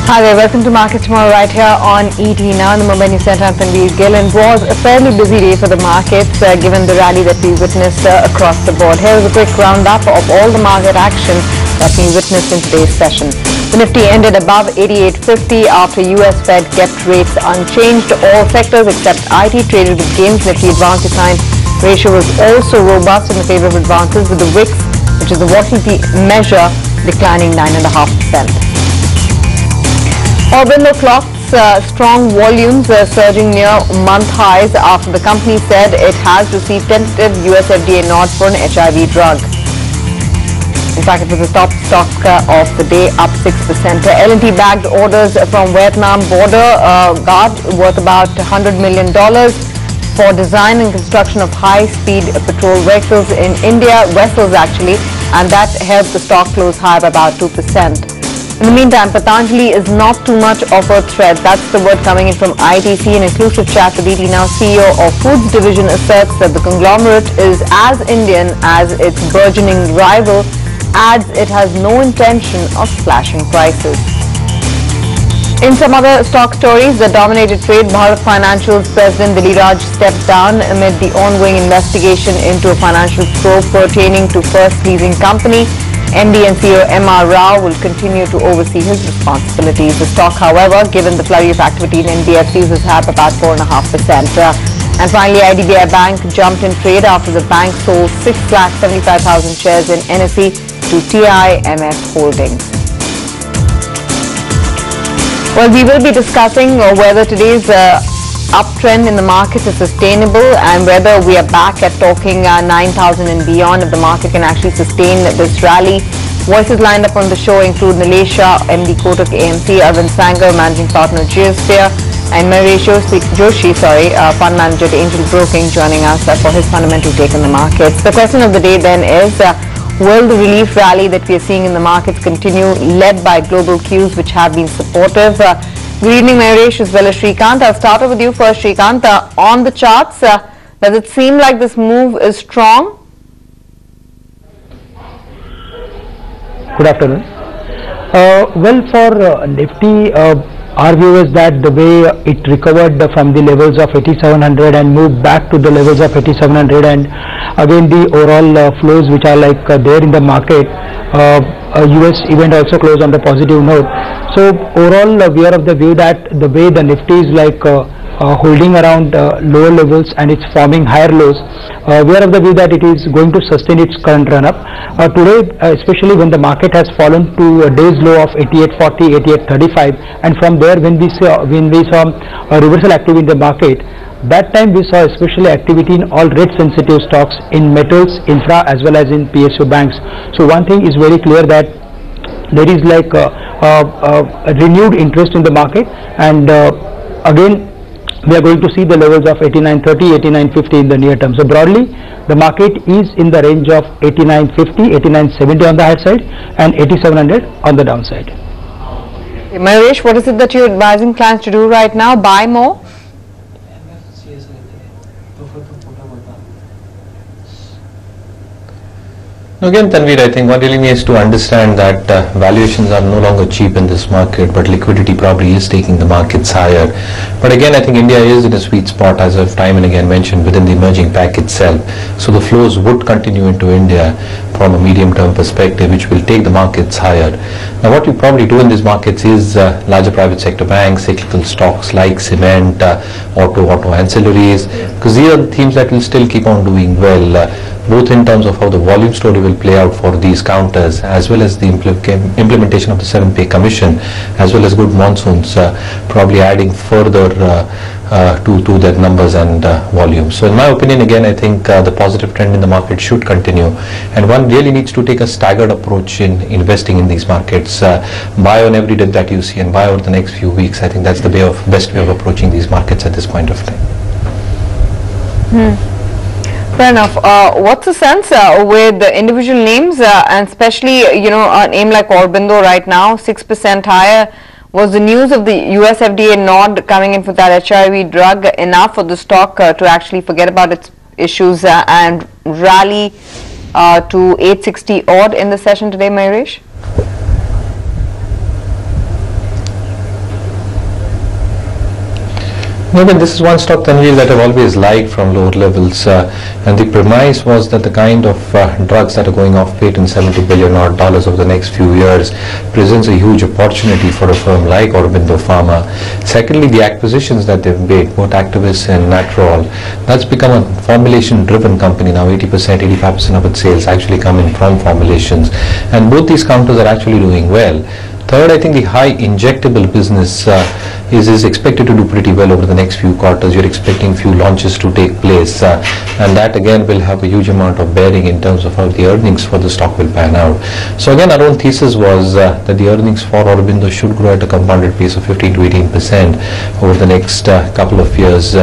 Hi there, welcome to Market Tomorrow right here on ET Now. The Mumbai News Center, Tanveer Gill, and was a fairly busy day for the markets given the rally that we witnessed across the board. Here's a quick roundup of all the market action that we witnessed in today's session. The Nifty ended above 88.50 after US Fed kept rates unchanged. All sectors except IT traded with gains. Nifty advance decline ratio was also robust in the favor of advances, with the VIX, which is the volatility measure, declining 9.5%. Aurobindo clocks strong volumes surging near month highs after the company said it has received tentative US FDA nod for an HIV drug. In fact, it was the top stock of the day, up 6%. L&T bagged orders from Vietnam border guard worth about $100 million for design and construction of high-speed patrol vehicles in India, vessels actually, and that helped the stock close high by about 2%. In the meantime, Patanjali is not too much of a threat. That's the word coming in from ITC. An exclusive chat with ET Now CEO of Foods Division asserts that the conglomerate is as Indian as its burgeoning rival, adds it has no intention of slashing prices. In some other stock stories that dominated trade, Bharat Financial's president Dilli Raj stepped down amid the ongoing investigation into a financial probe pertaining to First Leasing Company. MD and CEO M.R. Rao will continue to oversee his responsibilities. The stock, however, given the flurry of activity in NBFCs, is up about 4.5%. And finally, IDBI Bank jumped in trade after the bank sold 6,75,000 shares in NSE to TIMF Holdings. Well, we will be discussing whether today's uptrend in the market is sustainable and whether we are back at talking 9,000 and beyond, if the market can actually sustain this rally. Voices lined up on the show include Nilesh Shah, MD Kotak AMC, Arvind Sanger, Managing Partner Geosphere, and Mahesh Joshi, Fund Manager at Angel Broking, joining us for his fundamental take on the markets. The question of the day then is, will the relief rally that we are seeing in the markets continue, led by global cues which have been supportive? Good evening, Mahesh, as well as Srikanth. I'll start off with you first, Srikanth. On the charts, does it seem like this move is strong? Good afternoon. Well, for Nifty, our view is that the way it recovered from the levels of 8700 and moved back to the levels of 8700, and again the overall flows which are there in the market, US event also closed on the positive note. So overall, we are of the view that the way the Nifty is holding around lower levels and it's forming higher lows, we are of the view that it is going to sustain its current run up. Today, especially when the market has fallen to a day's low of 88.40, 88.35, and from there when we saw a reversal activity in the market, that time we saw especially activity in all rate sensitive stocks, in metals, infra, as well as in PSU banks. So one thing is very clear, that there is a renewed interest in the market, and again we are going to see the levels of 89.30, 89.50 in the near term. So broadly, the market is in the range of 89.50, 89.70 on the higher side, and 8700 on the downside. Mahesh, what is it that you're advising clients to do right now? Buy more? Again, Tanveer, I think one really needs to understand that valuations are no longer cheap in this market, but liquidity probably is taking the markets higher. But again, I think India is in a sweet spot, as I've time and again mentioned, within the emerging pack itself. So the flows would continue into India from a medium-term perspective, which will take the markets higher. Now, what you probably do in these markets is larger private sector banks, cyclical stocks like cement, auto ancillaries, because these are the themes that will still keep on doing well. Both in terms of how the volume story will play out for these counters, as well as the implementation of the 7-pay commission, as well as good monsoons, probably adding further to their numbers and volumes. So in my opinion, again, I think the positive trend in the market should continue, and one really needs to take a staggered approach in investing in these markets. Buy on every dip that you see and buy over the next few weeks. I think that's the best way of approaching these markets at this point of time. Fair enough. What's the sense with the individual names, and especially, a name like Aurobindo right now, 6% higher? Was the news of the US FDA nod coming in for that HIV drug enough for the stock to actually forget about its issues and rally to 860 odd in the session today, Mahesh? No, but this is one stock, Tanveer, that I've always liked from lower levels, and the premise was that the kind of drugs that are going off patent, $70 billion odd over the next few years, presents a huge opportunity for a firm like Aurobindo Pharma. Secondly, the acquisitions that they've made, both Actavis and Natrol, that's become a formulation-driven company now. 80%, 85% of its sales actually coming from formulations, and both these counters are actually doing well. Third, I think the high injectable business is expected to do pretty well over the next few quarters. You're expecting few launches to take place, and that again will have a huge amount of bearing in terms of how the earnings for the stock will pan out. So again, our own thesis was that the earnings for Aurobindo should grow at a compounded pace of 15 to 18% over the next couple of years.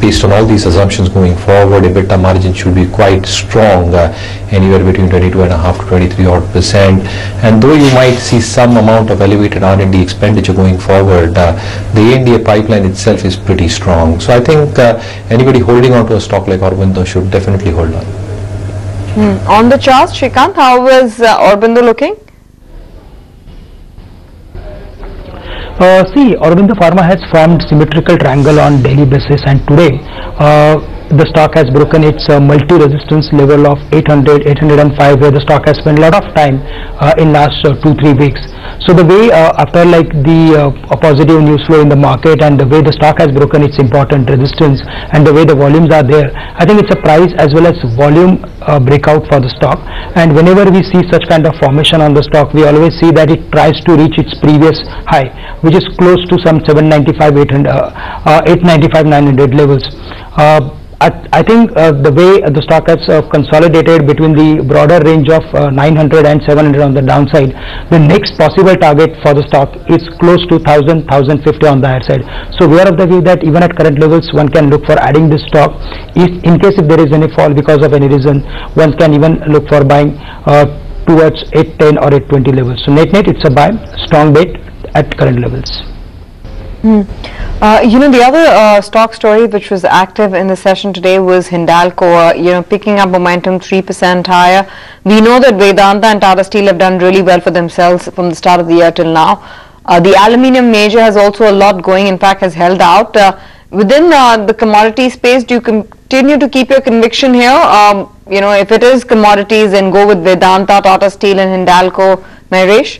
Based on all these assumptions going forward, EBITDA margin should be quite strong, anywhere between 22.5 to 23 odd %. And though you might see some amount of elevated R&D expenditure going forward, the ANDA pipeline itself is pretty strong. So I think anybody holding on to a stock like Aurobindo should definitely hold on. On the charts, Shrikant, how was Aurobindo looking? See, Aurobindo Pharma has formed symmetrical triangle on daily basis, and today the stock has broken its multi-resistance level of 800, 805, where the stock has spent a lot of time in last 2-3 weeks. So the way after like the positive news flow in the market, and the way the stock has broken its important resistance, and the way the volumes are there, I think it's a price as well as volume breakout for the stock. And whenever we see such kind of formation on the stock, we always see that it tries to reach its previous high, which is close to some 795, 895, 900 levels. I think the way the stock has consolidated between the broader range of 900 and 700 on the downside, the next possible target for the stock is close to 1000, 1050 on the higher side. So we are of the view that even at current levels, one can look for adding this stock. In case if there is any fall because of any reason, one can even look for buying towards 810 or 820 levels. So net it's a buy, strong bet at current levels. The other stock story which was active in the session today was Hindalco, picking up momentum 3% higher. We know that Vedanta and Tata Steel have done really well for themselves from the start of the year till now. The aluminium major has also a lot going, in fact has held out. Within the commodity space, do you continue to keep your conviction here? If it is commodities, then go with Vedanta, Tata Steel and Hindalco. Mahesh?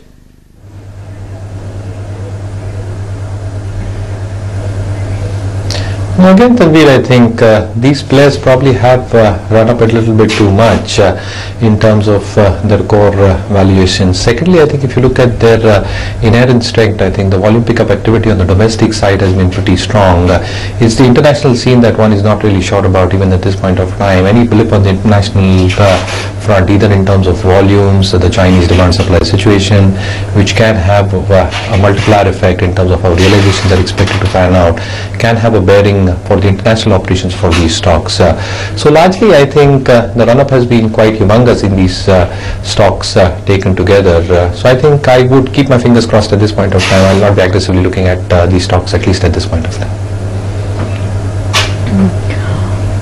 Again, Tanveer, I think these players probably have run up a little bit too much in terms of their core valuations. Secondly, I think if you look at their inherent strength, I think the volume pickup activity on the domestic side has been pretty strong. It's the international scene that one is not really sure about even at this point of time. Any blip on the international front, either in terms of volumes, the Chinese demand supply situation, which can have a multiplier effect in terms of how realizations are expected to pan out, can have a bearing for the international operations for these stocks. So largely I think the run-up has been quite humongous in these stocks taken together. So I think I would keep my fingers crossed at this point of time. I'll not be aggressively looking at these stocks, at least at this point of time.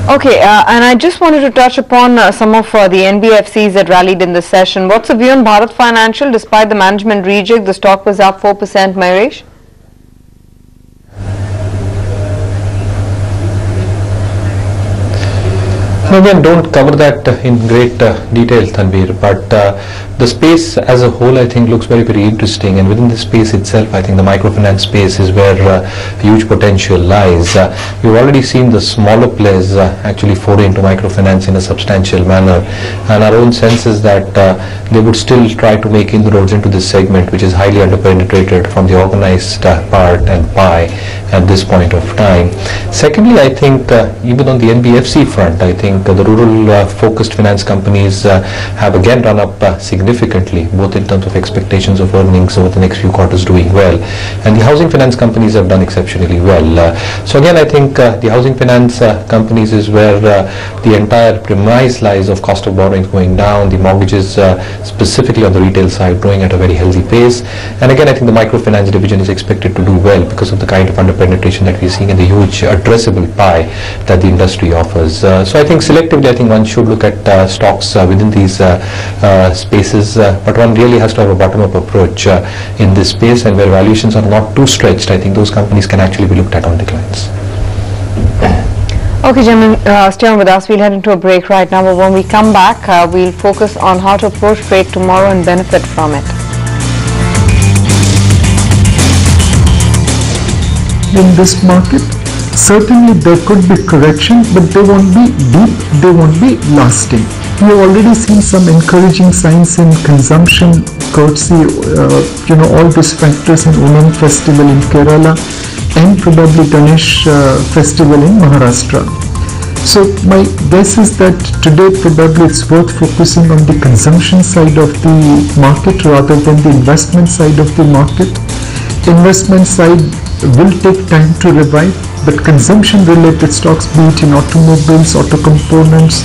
Okay, and I just wanted to touch upon some of the NBFCs that rallied in this session. What's the view on Bharat Financial? Despite the management rejig, the stock was up 4%, Mahesh. Again, don't cover that in great detail, Tanveer, but the space as a whole I think looks very, very interesting, and within the space itself I think the microfinance space is where huge potential lies. You've already seen the smaller players actually foray into microfinance in a substantial manner, and our own sense is that they would still try to make inroads into this segment, which is highly underpenetrated from the organized part and pie at this point of time. Secondly, I think even on the NBFC front, I think the rural focused finance companies have again run up significantly, both in terms of expectations of earnings over the next few quarters doing well, and the housing finance companies have done exceptionally well. So again, I think the housing finance companies is where the entire premise lies of cost of borrowings going down, the mortgages specifically on the retail side growing at a very healthy pace, and again I think the microfinance division is expected to do well because of the kind of underpenetration that we're seeing in the huge addressable pie that the industry offers. So I think selectively I think one should look at stocks within these spaces, but one really has to have a bottom-up approach in this space, and where valuations are not too stretched, I think those companies can actually be looked at on declines. Okay, gentlemen, stay on with us. We'll head into a break right now, but when we come back, we'll focus on how to approach trade tomorrow and benefit from it. In this market, certainly there could be correction, but they won't be deep, they won't be lasting. We have already seen some encouraging signs in consumption, courtesy, all these factors in Onam festival in Kerala and probably Ganesh festival in Maharashtra. So my guess is that today probably it's worth focusing on the consumption side of the market rather than the investment side of the market. Investment side will take time to revive, but consumption related stocks, be it in automobiles, auto components,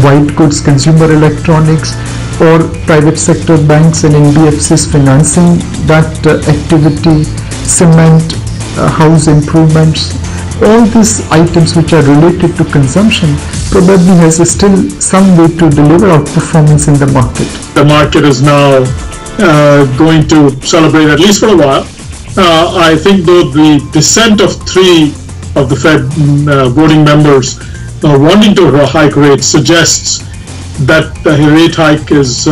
white goods, consumer electronics, or private sector banks and NBFCs financing that activity, cement, house improvements, all these items which are related to consumption probably has still some way to deliver outperformance in the market. The market is now going to celebrate at least for a while. I think though the dissent of 3 of the Fed voting members wanting to hike rates suggests that the rate hike is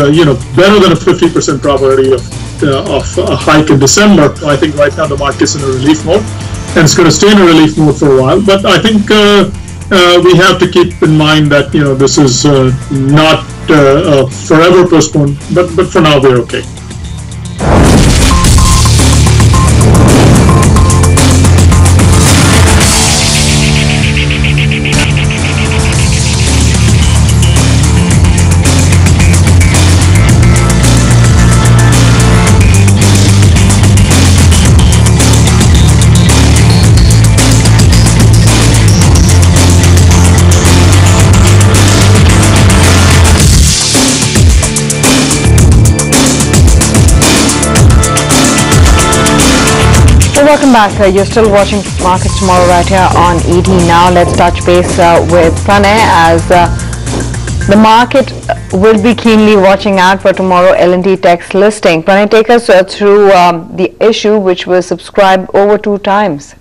better than a 50% probability of a hike in December. I think right now the market's in a relief mode, and it's going to stay in a relief mode for a while. But I think we have to keep in mind that this is not forever postponed, but for now we're okay. Welcome back. You're still watching Markets Tomorrow right here on ET. Now let's touch base with Pranay as the market will be keenly watching out for tomorrow L&T Tech's listing. Pranay, take us through the issue which was subscribed over 2 times.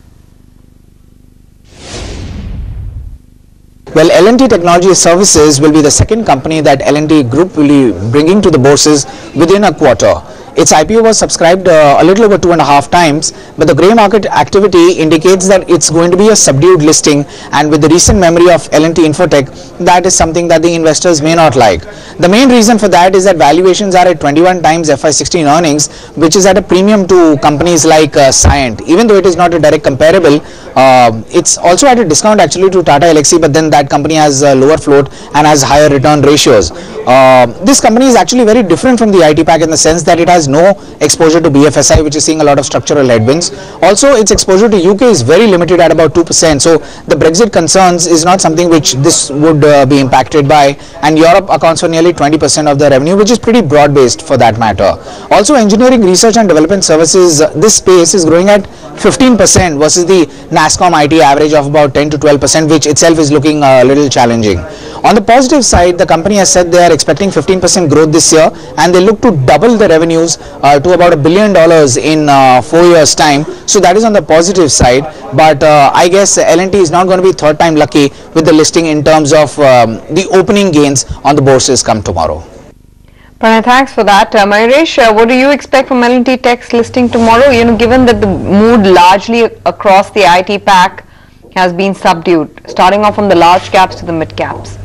Well, L&T Technology Services will be the second company that L&T Group will be bringing to the bourses within a quarter. Its IPO was subscribed a little over 2.5 times, but the grey market activity indicates that it's going to be a subdued listing, and with the recent memory of L&T Infotech, that is something that the investors may not like. The main reason for that is that valuations are at 21 times FY16 earnings, which is at a premium to companies like Cyient. Even though it is not a direct comparable, it's also at a discount actually to Tata Elxsi, but then that company has a lower float and has higher return ratios. This company is actually very different from the IT pack in the sense that it has no exposure to BFSI, which is seeing a lot of structural headwinds. Also, its exposure to UK is very limited at about 2%. So the Brexit concerns is not something which this would be impacted by, and Europe accounts for nearly 20% of the revenue, which is pretty broad-based for that matter. Also, engineering, research and development services, this space is growing at 15% versus the NASSCOM IT average of about 10 to 12%, which itself is looking a little challenging. On the positive side, the company has said they are expecting 15% growth this year, and they look to double the revenues to about $1 billion in 4 years' time. So that is on the positive side. But I guess L&T is not going to be third time lucky with the listing in terms of the opening gains on the bourses come tomorrow. Pranay, thanks for that. Mayuresh, what do you expect from L&T Tech's listing tomorrow? Given that the mood largely across the IT pack has been subdued, starting off from the large caps to the mid caps.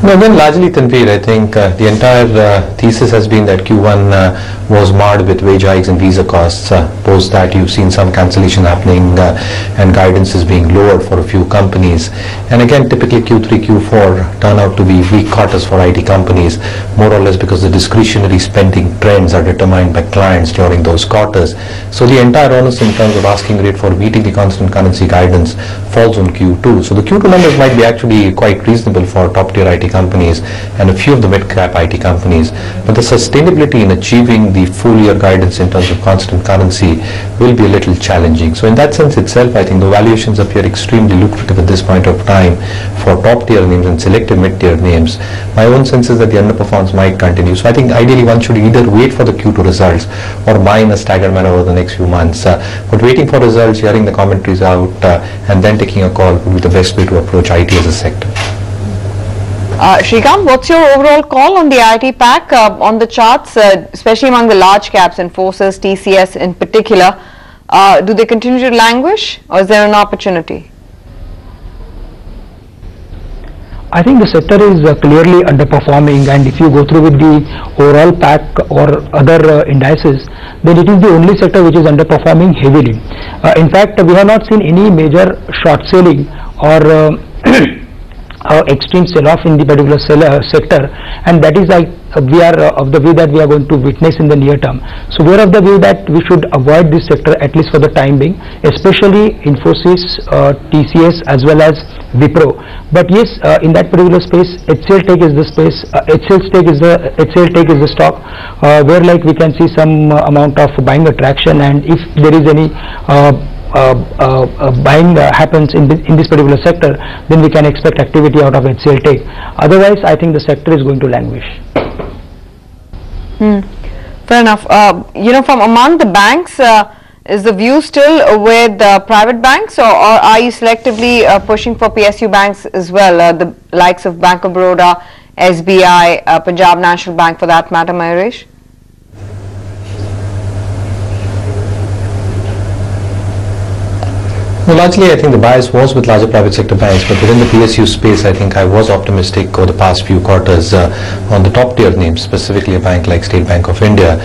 No, again, largely Tanveer, I think the entire thesis has been that Q1 was marred with wage hikes and visa costs. Post that, you've seen some cancellation happening and guidance is being lowered for a few companies. And again, typically Q3, Q4 turn out to be weak quarters for IT companies, more or less because the discretionary spending trends are determined by clients during those quarters. So the entire onus in terms of asking rate for meeting the constant currency guidance falls on Q2. So the Q2 numbers might be actually quite reasonable for top tier IT companies and a few of the mid-cap IT companies, but the sustainability in achieving the the full year guidance in terms of constant currency will be a little challenging. So in that sense itself, I think the valuations appear extremely lucrative at this point of time for top tier names and selective mid tier names. My own sense is that the underperformance might continue. So I think ideally one should either wait for the Q2 results or buy in a staggered manner over the next few months. But waiting for results, hearing the commentaries out, and then taking a call would be the best way to approach IT as a sector. Srikanth, what's your overall call on the IT pack on the charts, especially among the large caps, Infosys, TCS in particular? Do they continue to languish, or is there an opportunity? I think the sector is clearly underperforming, and if you go through with the overall pack or other indices, then it is the only sector which is underperforming heavily. In fact, we have not seen any major short selling or extreme sell-off in the particular sector, and that is like we are of the view that we are going to witness in the near term. So we are of the view that we should avoid this sector at least for the time being, especially Infosys, TCS as well as Wipro. But yes, in that particular space, HCL Tech is the space. HCL Tech is the stock where like we can see some amount of buying attraction, and if there is any buying happens in this particular sector, then we can expect activity out of HCL Tech. Otherwise, I think the sector is going to languish. Fair enough. From among the banks, is the view still with private banks, or are you selectively pushing for PSU banks as well, the likes of Bank of Baroda, SBI, Punjab National Bank for that matter, Mayuresh? Well, largely I think the bias was with larger private sector banks, but within the PSU space I think I was optimistic over the past few quarters on the top tier names, specifically a bank like State Bank of India.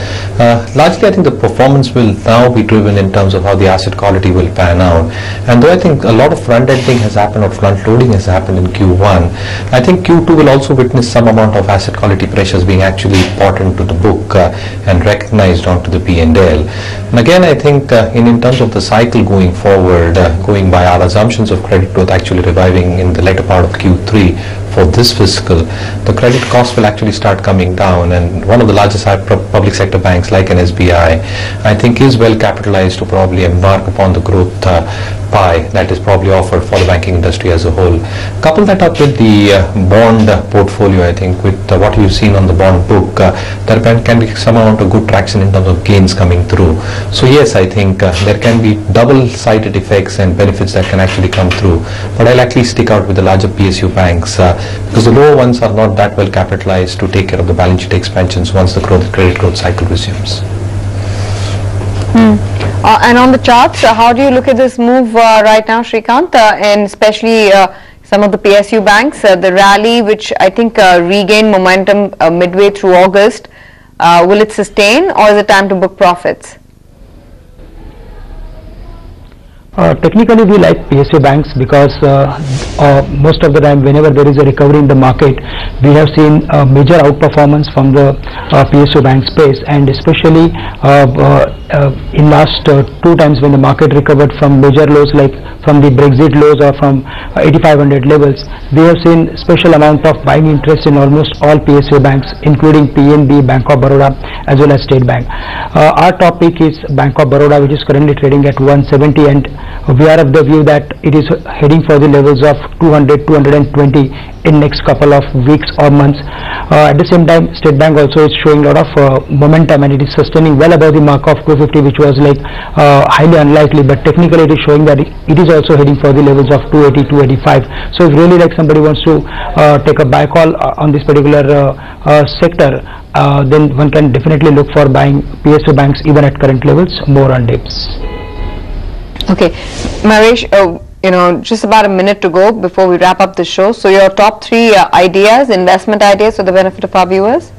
Largely I think the performance will now be driven in terms of how the asset quality will pan out, and though I think a lot of front-ending has happened or front-loading has happened in Q1, I think Q2 will also witness some amount of asset quality pressures being actually brought into the book and recognized onto the P&L. And again I think in terms of the cycle going forward, going by our assumptions of credit growth actually reviving in the later part of Q3 for this fiscal, the credit cost will actually start coming down, and one of the largest public sector banks like an SBI I think is well capitalized to probably embark upon the growth pie that is probably offered for the banking industry as a whole. Couple that up with the bond portfolio, I think with what you've seen on the bond book, there can be some amount of good traction in terms of gains coming through. So yes, I think there can be double-sided effects and benefits that can actually come through, but I'll actually stick out with the larger PSU banks because the lower ones are not that well capitalized to take care of the balance sheet expansions once the credit growth cycle resumes. And on the charts, how do you look at this move right now, Srikanth, and especially some of the PSU banks, the rally which I think regained momentum midway through August, will it sustain, or is it time to book profits? Technically we like PSU banks because most of the time whenever there is a recovery in the market, we have seen major outperformance from the PSU bank space, and especially in last 2 times when the market recovered from major lows like from the Brexit lows or from 8500 levels, we have seen special amount of buying interest in almost all PSU banks including PNB, Bank of Baroda as well as State Bank. Our top pick is Bank of Baroda, which is currently trading at 170, and we are of the view that it is heading for the levels of 200, 220 in next couple of weeks or months. At the same time, State Bank also is showing a lot of momentum, and it is sustaining well above the mark of 250, which was like highly unlikely, but technically it is showing that it is also heading for the levels of 280, 285. So if really like somebody wants to take a buy call on this particular sector, then one can definitely look for buying PSU banks even at current levels, more on dips. Okay, Mayuresh, just about a minute to go before we wrap up the show. So your top 3 ideas, investment ideas for the benefit of our viewers?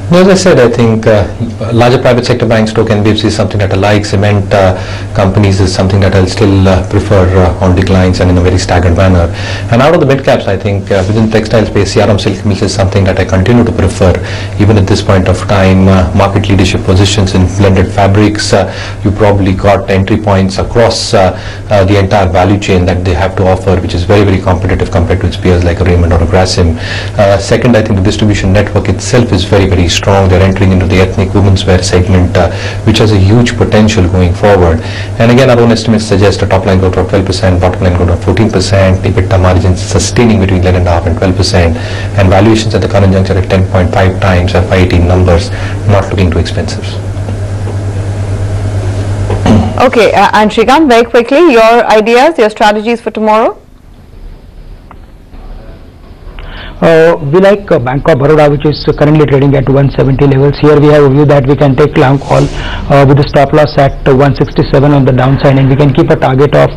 No, as I said, I think larger private sector banks, stock NBFC is something that I like. Cement companies is something that I'll still prefer on declines and in a very staggered manner. And out of the mid caps, I think within the textile space, Siaram Silk Mills is something that I continue to prefer even at this point of time. Market leadership positions in blended fabrics. You probably got entry points across the entire value chain that they have to offer, which is very, very competitive compared to its peers like a Raymond or a Grasim. Second, I think the distribution network itself is very, very strong. They're entering into the ethnic women's wear segment, which has a huge potential going forward. And again, our own estimates suggest a top line growth of 12%, bottom line growth of 14%, EBITDA margins sustaining between 11.5% and 12%, and valuations at the current juncture at 10.5 times FY18 numbers, not looking too expensive. Okay, and Shrikant, very quickly, your ideas, your strategies for tomorrow? We like Bank of Baroda, which is currently trading at 170 levels. Here we have a view that we can take long call with a stop loss at 167 on the downside, and we can keep a target of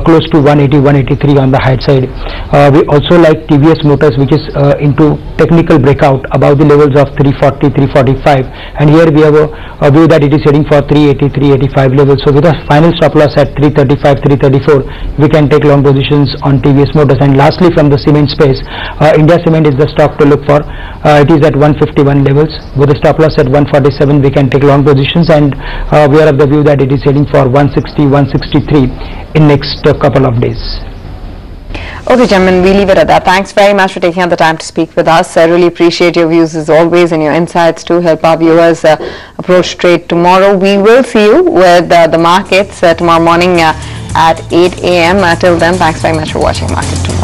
close to 180, 183 on the high side. We also like TVS Motors, which is into technical breakout above the levels of 340, 345, and here we have a view that it is heading for 380, 385 levels. So with a final stop loss at 335, 334, we can take long positions on TVS Motors. And lastly, from the cement space, India Cement is the stock to look for. It is at 151 levels. With a stop loss at 147, we can take long positions, and we are of the view that it is heading for 160, 163 in next couple of days. Okay, gentlemen, we leave it at that. Thanks very much for taking out the time to speak with us. I really appreciate your views as always and your insights to help our viewers approach trade tomorrow. We will see you with the markets tomorrow morning at 8 a.m. Till then, thanks very much for watching Market Tomorrow.